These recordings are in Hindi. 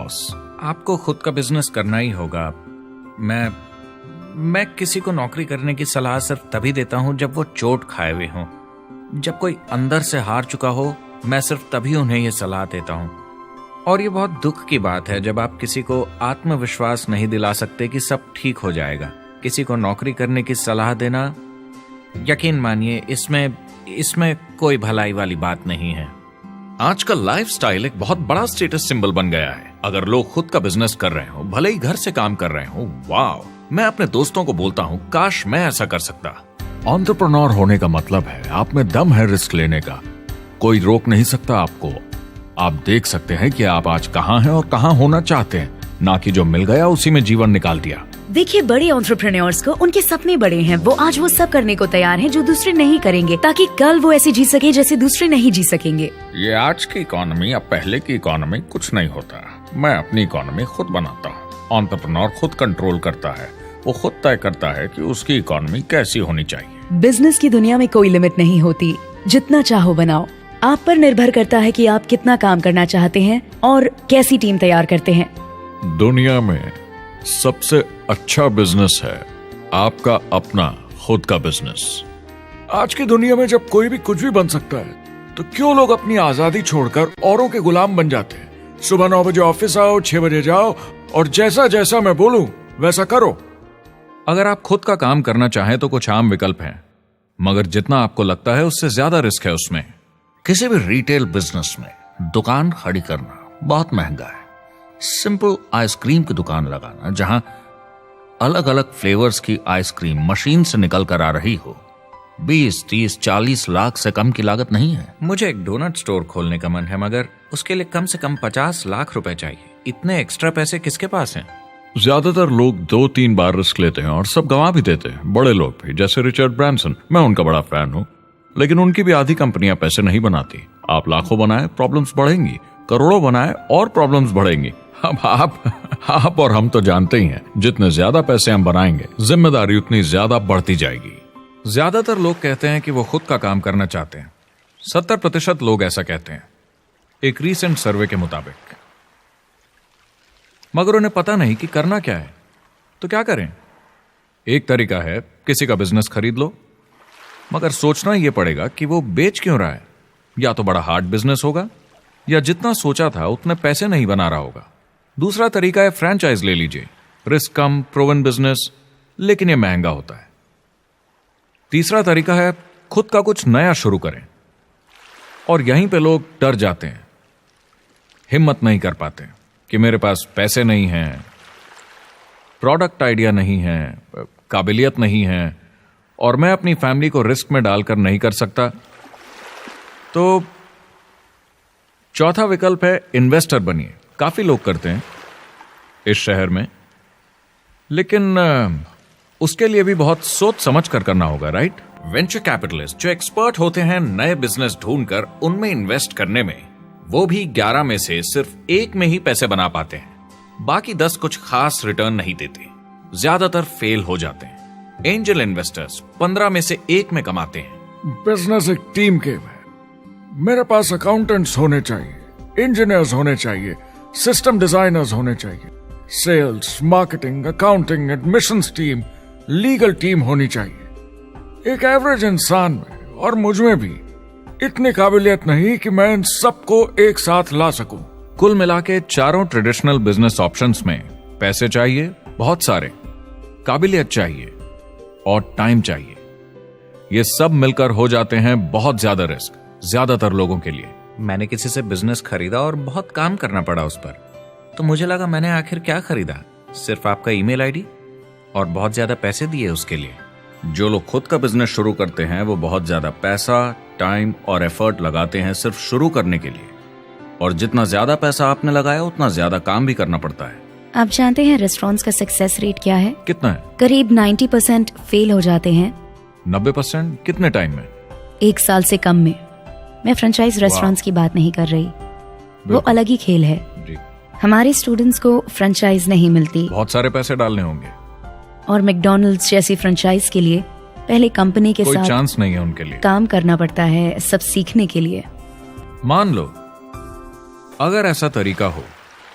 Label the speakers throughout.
Speaker 1: बॉस, आपको खुद का बिजनेस करना ही होगा। मैं किसी को नौकरी करने की सलाह सिर्फ तभी देता हूं जब वो चोट खाए हुए हों। जब कोई अंदर से हार चुका हो, मैं सिर्फ तभी उन्हें यह सलाह देता हूं। और ये बहुत दुख की बात है जब आप किसी को आत्मविश्वास नहीं दिला सकते कि सब ठीक हो जाएगा। किसी को नौकरी करने की सलाह देना, यकीन मानिए, इसमें कोई भलाई वाली बात नहीं है।
Speaker 2: आजकल लाइफस्टाइल एक बहुत बड़ा स्टेटस सिंबल बन गया है। अगर लोग खुद का बिजनेस कर रहे हो, भले ही घर से काम कर रहे हो, वाह, मैं अपने दोस्तों को बोलता हूँ, काश मैं ऐसा कर सकता।
Speaker 3: एंटरप्रेन्योर होने का मतलब है आप में दम है रिस्क लेने का। कोई रोक नहीं सकता आपको। आप देख सकते हैं कि आप आज कहाँ हैं और कहाँ होना चाहते हैं, ना कि जो मिल गया उसी में जीवन निकाल दिया।
Speaker 4: देखिए, बड़े एंटरप्रेन्योर्स को उनके सपने बड़े हैं। वो आज वो सब करने को तैयार हैं जो दूसरे नहीं करेंगे, ताकि कल वो ऐसे जी सके जैसे दूसरे नहीं जी सकेंगे।
Speaker 2: ये आज की इकोनॉमी अब पहले की इकोनॉमी कुछ नहीं होता। मैं अपनी इकोनॉमी खुद बनाता हूँ। एंटरप्रेन्योर खुद कंट्रोल करता है। वो खुद तय करता है कि उसकी इकोनॉमी कैसी होनी चाहिए।
Speaker 4: बिजनेस की दुनिया में कोई लिमिट नहीं होती। जितना चाहो बनाओ। आप पर निर्भर करता है कि आप कितना काम करना चाहते हैं और कैसी टीम तैयार करते हैं।
Speaker 3: दुनिया में सबसे अच्छा बिजनेस है आपका अपना खुद का बिजनेस। आज की दुनिया में जब कोई भी कुछ भी बन सकता है, तो क्यों लोग अपनी आजादी छोड़कर औरों के गुलाम बन जाते हैं। सुबह 9 बजे ऑफिस आओ, 6 बजे जाओ और जैसा जैसा मैं बोलूं वैसा करो।
Speaker 1: अगर आप खुद का काम करना चाहें तो कुछ आम विकल्प हैं, मगर जितना आपको लगता है उससे ज्यादा रिस्क है उसमें।
Speaker 2: किसी भी रिटेल बिजनेस में दुकान खड़ी करना बहुत महंगा है। सिंपल आइसक्रीम की दुकान लगाना, जहां अलग अलग फ्लेवर्स की आइसक्रीम मशीन से निकल कर आ रही हो, 20, 30, 40 लाख से कम की लागत नहीं है।
Speaker 1: मुझे एक डोनट स्टोर खोलने का मन है, मगर उसके लिए कम से कम 50 लाख रुपए चाहिए। इतने एक्स्ट्रा पैसे किसके पास हैं?
Speaker 3: ज्यादातर लोग 2-3 बार रिस्क लेते हैं और सब गंवा भी देते हैं। बड़े लोग भी, जैसे रिचर्ड ब्रांसन, मैं उनका बड़ा फैन हूँ, लेकिन उनकी भी आधी कंपनियां पैसे नहीं बनाती। आप लाखों बनाए, प्रॉब्लम्स बढ़ेंगी। करोड़ों बनाए और प्रॉब्लम्स बढ़ेंगी। अब आप और हम तो जानते ही हैं, जितने ज्यादा पैसे हम बनाएंगे, जिम्मेदारी उतनी ज्यादा बढ़ती जाएगी।
Speaker 1: ज्यादातर लोग कहते हैं कि वो खुद का काम करना चाहते हैं। 70% लोग ऐसा कहते हैं, एक रीसेंट सर्वे के मुताबिक। मगर उन्हें पता नहीं कि करना क्या है। तो क्या करें? एक तरीका है किसी का बिजनेस खरीद लो, मगर सोचना यह पड़ेगा कि वो बेच क्यों रहा है। या तो बड़ा हार्ड बिजनेस होगा, या जितना सोचा था उतने पैसे नहीं बना रहा होगा। दूसरा तरीका है फ्रेंचाइज ले लीजिए। रिस्क कम, प्रूवन बिजनेस, लेकिन यह महंगा होता है। तीसरा तरीका है खुद का कुछ नया शुरू करें, और यहीं पे लोग डर जाते हैं, हिम्मत नहीं कर पाते कि मेरे पास पैसे नहीं हैं, प्रोडक्ट आइडिया नहीं है, काबिलियत नहीं है, और मैं अपनी फैमिली को रिस्क में डालकर नहीं कर सकता। तो चौथा विकल्प है इन्वेस्टर बनिए। काफी लोग करते हैं इस शहर में, लेकिन उसके लिए भी बहुत सोच समझ कर करना होगा, राइट?
Speaker 2: वेंचर कैपिटलिस्ट जो एक्सपर्ट होते हैं नए बिजनेस ढूंढकर उनमें इन्वेस्ट करने में, वो भी 11 में से सिर्फ 1 में ही पैसे बना पाते हैं। बाकी 10 कुछ खास रिटर्न नहीं देते, ज्यादातर फेल हो जाते हैं। एंजल इन्वेस्टर्स 15 में से 1 में कमाते हैं।
Speaker 3: बिजनेस एक टीम गेम है। मेरे पास अकाउंटेंट्स होने चाहिए, इंजीनियर्स होने चाहिए, सिस्टम डिजाइनर्स होने चाहिए, sales, marketing, accounting, admissions team, legal team होनी चाहिए। एक एवरेज इंसान में और मुझ में भी इतनी काबिलियत नहीं कि मैं इन सबको एक साथ ला सकूं।
Speaker 1: कुल मिला के चारों ट्रेडिशनल बिजनेस ऑप्शंस में पैसे चाहिए बहुत सारे, काबिलियत चाहिए और टाइम चाहिए। ये सब मिलकर हो जाते हैं बहुत ज्यादा रिस्क ज्यादातर लोगों के लिए। मैंने किसी से बिजनेस खरीदा और बहुत काम करना पड़ा उस पर, तो मुझे लगा मैंने आखिर क्या खरीदा, सिर्फ आपका ईमेल आईडी, और बहुत ज्यादा पैसे दिए उसके लिए।
Speaker 2: जो लोग खुद का बिजनेस शुरू करते हैं वो बहुत ज्यादा पैसा, टाइम और एफर्ट लगाते हैं सिर्फ शुरू करने के लिए, और जितना ज्यादा पैसा आपने लगाया उतना ज्यादा काम भी करना पड़ता है।
Speaker 4: आप जानते हैं रेस्टोरेंट्स का सक्सेस रेट क्या है?
Speaker 1: कितना है?
Speaker 4: करीब 90% फेल हो जाते हैं।
Speaker 1: 90% कितने टाइम में?
Speaker 4: 1 साल से कम में। मैं फ्रेंचाइज रेस्टोरेंट्स की बात नहीं कर रही, वो अलग ही खेल है
Speaker 1: जी।
Speaker 4: हमारे स्टूडेंट्स को फ्रेंचाइज नहीं मिलती,
Speaker 1: बहुत सारे पैसे डालने होंगे,
Speaker 4: और मैकडॉनल्ड्स जैसी फ्रेंचाइज के लिए पहले कंपनी के
Speaker 1: कोई
Speaker 4: साथ
Speaker 1: चांस नहीं है उनके लिए।
Speaker 4: काम करना पड़ता है सब सीखने के लिए।
Speaker 1: मान लो अगर ऐसा तरीका हो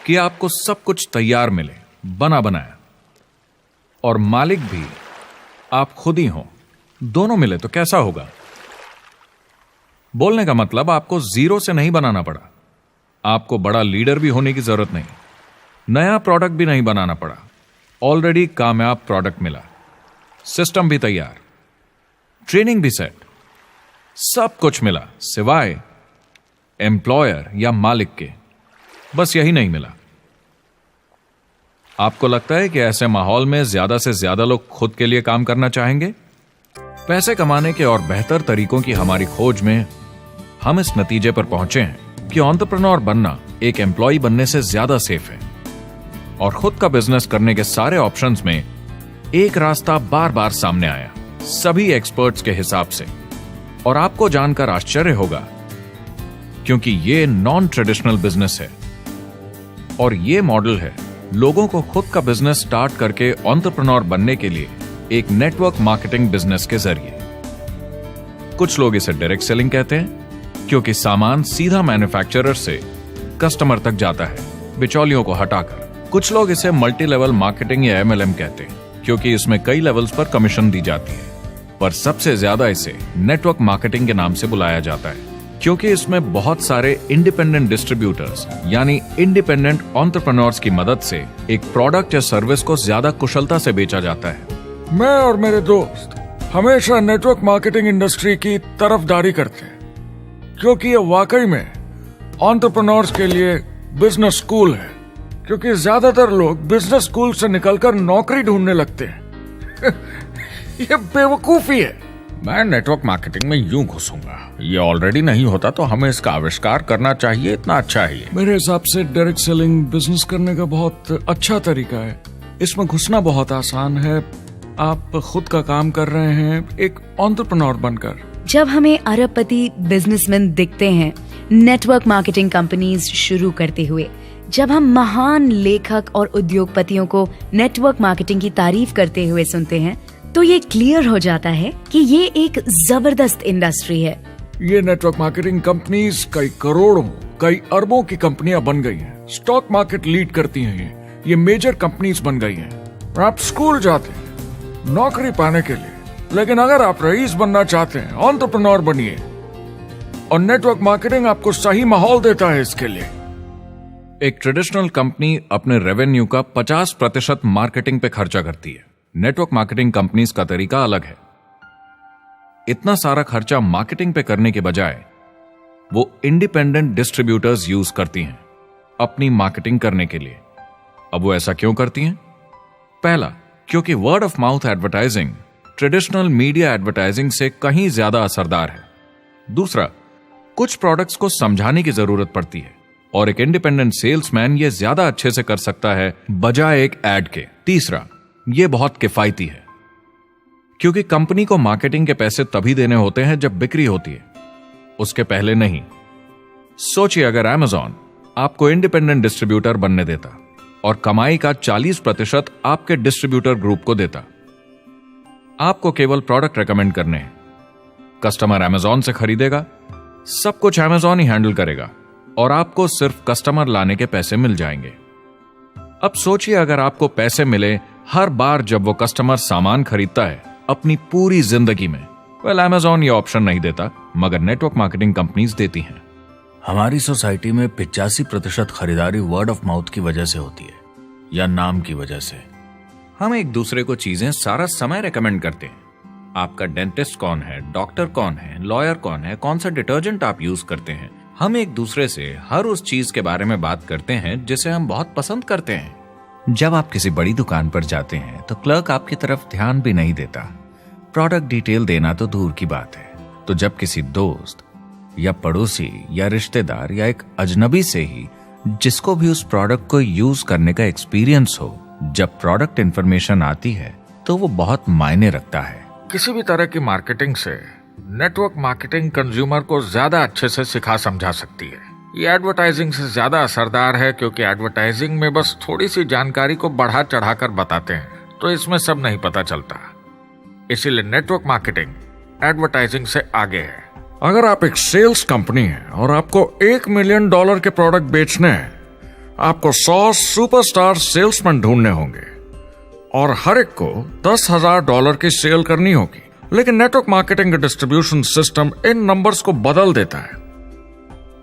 Speaker 1: कि आपको सब कुछ तैयार मिले, बना बनाया, और मालिक भी आप खुद ही हो, दोनों मिले तो कैसा होगा? बोलने का मतलब आपको जीरो से नहीं बनाना पड़ा, आपको बड़ा लीडर भी होने की जरूरत नहीं, नया प्रोडक्ट भी नहीं बनाना पड़ा, ऑलरेडी कामयाब प्रोडक्ट मिला, सिस्टम भी तैयार, ट्रेनिंग भी सेट, सब कुछ मिला सिवाय एम्प्लॉयर या मालिक के। बस यही नहीं मिला। आपको लगता है कि ऐसे माहौल में ज्यादा से ज्यादा लोग खुद के लिए काम करना चाहेंगे? पैसे कमाने के और बेहतर तरीकों की हमारी खोज में हम इस नतीजे पर पहुंचे हैं कि एंटरप्रेन्योर बनना एक एम्प्लॉय बनने से ज्यादा सेफ है। और खुद का बिजनेस करने के सारे ऑप्शंस में एक रास्ता बार बार सामने आया, सभी एक्सपर्ट्स के हिसाब से। और आपको जानकर आश्चर्य होगा क्योंकि ये नॉन ट्रेडिशनल बिजनेस है, और ये मॉडल है लोगों को खुद का बिजनेस स्टार्ट करके एंटरप्रेन्योर बनने के लिए एक नेटवर्क मार्केटिंग बिजनेस के जरिए। कुछ लोग इसे डायरेक्ट सेलिंग कहते हैं क्योंकि सामान सीधा मैन्युफैक्चरर से कस्टमर तक जाता है बिचौलियों को हटाकर। कुछ लोग इसे मल्टी लेवल मार्केटिंग या MLM कहते हैं क्योंकि इसमें कई लेवल्स पर कमीशन दी जाती है, पर सबसे ज्यादा इसे नेटवर्क मार्केटिंग के नाम से बुलाया जाता है क्योंकि इसमें बहुत सारे इंडिपेंडेंट डिस्ट्रीब्यूटर्स यानी इंडिपेंडेंट एंटरप्रेन्योर्स की मदद से एक प्रोडक्ट या सर्विस को ज्यादा कुशलता से बेचा जाता है।
Speaker 3: मैं और मेरे दोस्त हमेशा नेटवर्क मार्केटिंग इंडस्ट्री की तरफदारी करते हैं क्योंकि ये वाकई में एंटरप्रेन्योर्स के लिए बिजनेस स्कूल है, क्योंकि ज्यादातर लोग बिजनेस स्कूल से निकलकर नौकरी ढूंढने लगते हैं। ये बेवकूफी है।
Speaker 2: मैं नेटवर्क मार्केटिंग में यूं घुसूंगा, ये ऑलरेडी नहीं होता तो हमें इसका आविष्कार करना चाहिए, इतना अच्छा ही है।
Speaker 3: मेरे हिसाब से डायरेक्ट सेलिंग बिजनेस करने का बहुत अच्छा तरीका है। इसमें घुसना बहुत आसान है। आप खुद का काम कर रहे हैं एक एंटरप्रेन्योर बनकर।
Speaker 4: जब हमें अरबपति बिजनेसमैन दिखते हैं नेटवर्क मार्केटिंग कंपनीज शुरू करते हुए, जब हम महान लेखक और उद्योगपतियों को नेटवर्क मार्केटिंग की तारीफ करते हुए सुनते हैं, तो ये क्लियर हो जाता है कि ये एक जबरदस्त इंडस्ट्री है।
Speaker 3: ये नेटवर्क मार्केटिंग कंपनीज कई करोड़ों, कई अरबों की कंपनियां बन गई हैं। स्टॉक मार्केट लीड करती हैं। ये मेजर कंपनीज बन गई हैं। आप स्कूल जाते हैं नौकरी पाने के लिए, लेकिन अगर आप रईस बनना चाहते हैं, एंटरप्रेन्योर बनिए, और नेटवर्क मार्केटिंग आपको सही माहौल देता है इसके लिए।
Speaker 1: एक ट्रेडिशनल कंपनी अपने रेवेन्यू का 50% मार्केटिंग पे खर्चा करती है। नेटवर्क मार्केटिंग कंपनीज का तरीका अलग है। इतना सारा खर्चा मार्केटिंग पे करने के बजाय वो इंडिपेंडेंट डिस्ट्रीब्यूटर्स यूज करती हैं अपनी मार्केटिंग करने के लिए। अब वो ऐसा क्यों करती हैं? पहला, क्योंकि word of mouth advertising traditional media advertising से कहीं ज्यादा असरदार है। दूसरा, कुछ प्रोडक्ट्स को समझाने की जरूरत पड़ती है और एक इंडिपेंडेंट सेल्समैन ये ज्यादा अच्छे से कर सकता है बजाय एक एड के। तीसरा, ये बहुत किफायती है क्योंकि कंपनी को मार्केटिंग के पैसे तभी देने होते हैं जब बिक्री होती है, उसके पहले नहीं। सोचिए अगर Amazon आपको इंडिपेंडेंट डिस्ट्रीब्यूटर बनने देता और कमाई का 40% आपके डिस्ट्रीब्यूटर ग्रुप को देता। आपको केवल प्रोडक्ट रेकमेंड करने हैं, कस्टमर Amazon से खरीदेगा, सब कुछ Amazon ही हैंडल करेगा और आपको सिर्फ कस्टमर लाने के पैसे मिल जाएंगे। अब सोचिए अगर आपको पैसे मिले हर बार जब वो कस्टमर सामान खरीदता है अपनी पूरी जिंदगी में। वेल, Amazon ये ऑप्शन नहीं देता, मगर नेटवर्क मार्केटिंग कंपनीज देती हैं।
Speaker 2: हमारी सोसाइटी में 85% खरीदारी वर्ड ऑफ माउथ की वजह से होती है या नाम की वजह से।
Speaker 1: हम एक दूसरे को चीजें सारा समय रेकमेंड करते हैं। आपका डेंटिस्ट कौन है, डॉक्टर कौन है, लॉयर कौन है, कौन सा डिटर्जेंट आप यूज करते हैं। हम एक दूसरे से हर उस चीज के बारे में बात करते हैं जिसे हम बहुत पसंद करते हैं। जब आप किसी बड़ी दुकान पर जाते हैं तो क्लर्क आपकी तरफ ध्यान भी नहीं देता, प्रोडक्ट डिटेल देना तो दूर की बात है। तो जब किसी दोस्त या पड़ोसी या रिश्तेदार या एक अजनबी से ही जिसको भी उस प्रोडक्ट को यूज करने का एक्सपीरियंस हो, जब प्रोडक्ट इंफॉर्मेशन आती है तो वो बहुत मायने रखता है।
Speaker 3: किसी भी तरह की मार्केटिंग से नेटवर्क मार्केटिंग कंज्यूमर को ज्यादा अच्छे से सिखा समझा सकती है। ये एडवर्टाइजिंग से ज्यादा असरदार है क्योंकि एडवर्टाइजिंग में बस थोड़ी सी जानकारी को बढ़ा चढ़ाकर बताते हैं, तो इसमें सब नहीं पता चलता। इसीलिए नेटवर्क मार्केटिंग एडवर्टाइजिंग से आगे है। अगर आप एक सेल्स कंपनी है और आपको $1 मिलियन के प्रोडक्ट बेचने हैं, आपको 100 सुपरस्टार सेल्समैन ढूंढने होंगे और हर एक को $10,000 की सेल करनी होगी। लेकिन नेटवर्क मार्केटिंग का डिस्ट्रीब्यूशन सिस्टम इन नंबर्स को बदल देता है।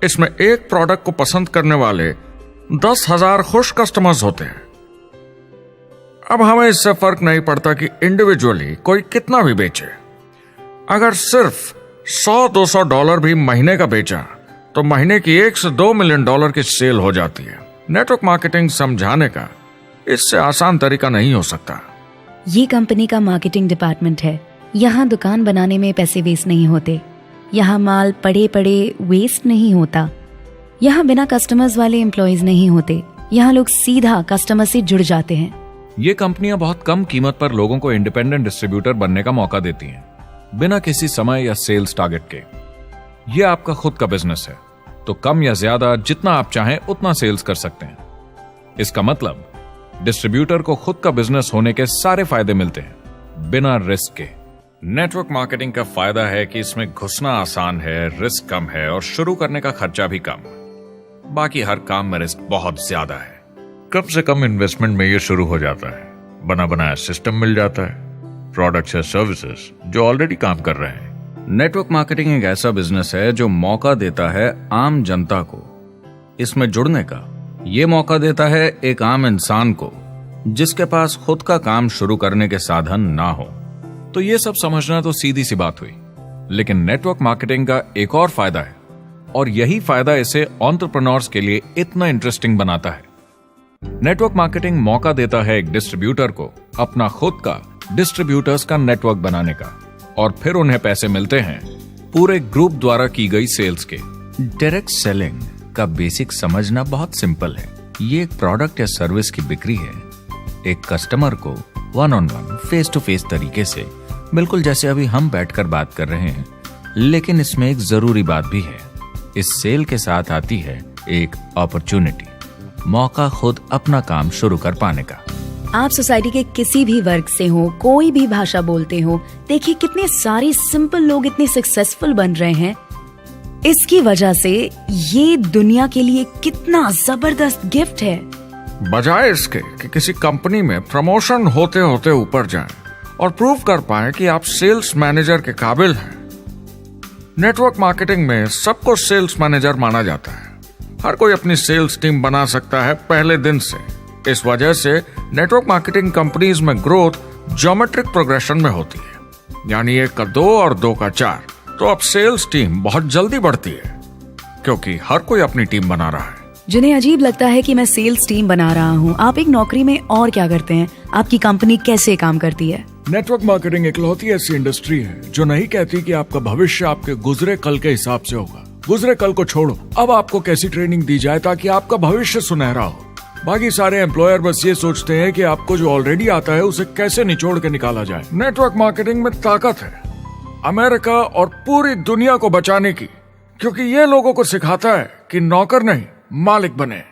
Speaker 3: इसमें एक प्रोडक्ट को पसंद करने वाले 10,000 खुश कस्टमर्स होते हैं। अब हमें इससे फर्क नहीं पड़ता कि इंडिविजुअली कोई कितना भी बेचे। अगर सिर्फ $100-200 भी महीने का बेचा तो महीने की $1 से $2 मिलियन की सेल हो जाती है। नेटवर्क मार्केटिंग समझाने का इससे आसान तरीका नहीं हो सकता।
Speaker 4: ये कंपनी का मार्केटिंग डिपार्टमेंट है। यहाँ दुकान बनाने में पैसे वेस्ट नहीं होते। यहाँ माल पड़े पड़े वेस्ट नहीं होता। यहाँ बिना कस्टमर्स वाले एम्प्लॉयज नहीं होते। यहाँ लोग सीधा कस्टमर से जुड़ जाते हैं।
Speaker 1: ये कंपनियां बहुत कम कीमत पर लोगों को इंडिपेंडेंट डिस्ट्रीब्यूटर बनने का मौका देती हैं, बिना किसी समय या सेल्स टारगेट के। ये आपका खुद का बिजनेस है, तो कम या ज्यादा जितना आप चाहें उतना सेल्स कर सकते हैं। इसका मतलब डिस्ट्रीब्यूटर को खुद का बिजनेस होने के सारे फायदे मिलते हैं, बिना रिस्क के। नेटवर्क मार्केटिंग का फायदा है कि इसमें घुसना आसान है, रिस्क कम है और शुरू करने का खर्चा भी कम। बाकी हर काम में रिस्क बहुत ज्यादा है।
Speaker 3: कम से कम इन्वेस्टमेंट में ये शुरू हो जाता है। बना बनाया सिस्टम मिल जाता है, प्रोडक्ट्स या सर्विसेज जो ऑलरेडी काम कर रहे हैं।
Speaker 2: नेटवर्क मार्केटिंग एक ऐसा बिजनेस है जो मौका देता है आम जनता को इसमें जुड़ने का। ये मौका देता है एक आम इंसान को जिसके पास खुद का काम शुरू करने के साधन ना हो।
Speaker 1: तो ये सब समझना तो सीधी सी बात हुई, लेकिन नेटवर्क मार्केटिंग का एक और फायदा है, और यही फायदा इसे एंटरप्रेन्योर्स के लिए इतना इंटरेस्टिंग बनाता है। नेटवर्क मार्केटिंग मौका देता है एक डिस्ट्रीब्यूटर को अपना खुद का डिस्ट्रीब्यूटर्स का नेटवर्क बनाने का, और फिर उन्हें पैसे मिलते हैं पूरे ग्रुप द्वारा की गई सेल्स के।
Speaker 2: डायरेक्ट सेलिंग का बेसिक समझना बहुत सिंपल है। ये एक प्रोडक्ट या सर्विस की बिक्री है। एक कस्टमर को one on one, face to face तरीके से, बिल्कुल जैसे अभी हम बैठकर बात कर रहे हैं। लेकिन इसमें एक जरूरी बात भी है। इस सेल के साथ आती है एक अपॉर्चुनिटी, मौका खुद अपना काम शुरू कर पाने का।
Speaker 4: आप सोसाइटी के किसी भी वर्ग से हो, कोई भी भाषा बोलते हो, देखिए कितने सारे सिंपल लोग इतने सक्सेसफुल बन रहे हैं। इसकी वजह से ये दुनिया के लिए कितना जबरदस्त गिफ्ट है।
Speaker 3: बजाय इसके कि किसी कंपनी में प्रमोशन होते होते ऊपर जाएं और प्रूव कर पाएं कि आप सेल्स मैनेजर के काबिल हैं, नेटवर्क मार्केटिंग में सबको सेल्स मैनेजर माना जाता है। हर कोई अपनी सेल्स टीम बना सकता है पहले दिन से। इस वजह से नेटवर्क मार्केटिंग कंपनीज में ग्रोथ ज्योमेट्रिक प्रोग्रेशन में होती है, यानी 1 का 2 और 2 का 4। तो अब सेल्स टीम बहुत जल्दी बढ़ती है क्योंकि हर कोई अपनी टीम बना रहा है।
Speaker 4: जिन्हें अजीब लगता है कि मैं सेल्स टीम बना रहा हूँ, आप एक नौकरी में और क्या करते हैं? आपकी कंपनी कैसे काम करती है?
Speaker 3: नेटवर्क मार्केटिंग इकलौती ऐसी इंडस्ट्री है जो नहीं कहती कि आपका भविष्य आपके गुजरे कल के हिसाब से होगा। गुजरे कल को छोड़ो, अब आपको कैसी ट्रेनिंग दी जाए ताकि आपका भविष्य सुनहरा हो। बाकी सारे एम्प्लॉयर बस ये सोचते हैं कि आपको जो ऑलरेडी आता है उसे कैसे निचोड़ के निकाला जाए। नेटवर्क मार्केटिंग में ताकत है अमेरिका और पूरी दुनिया को बचाने की, क्योंकि ये लोगों को सिखाता है कि नौकर नहीं मालिक बने।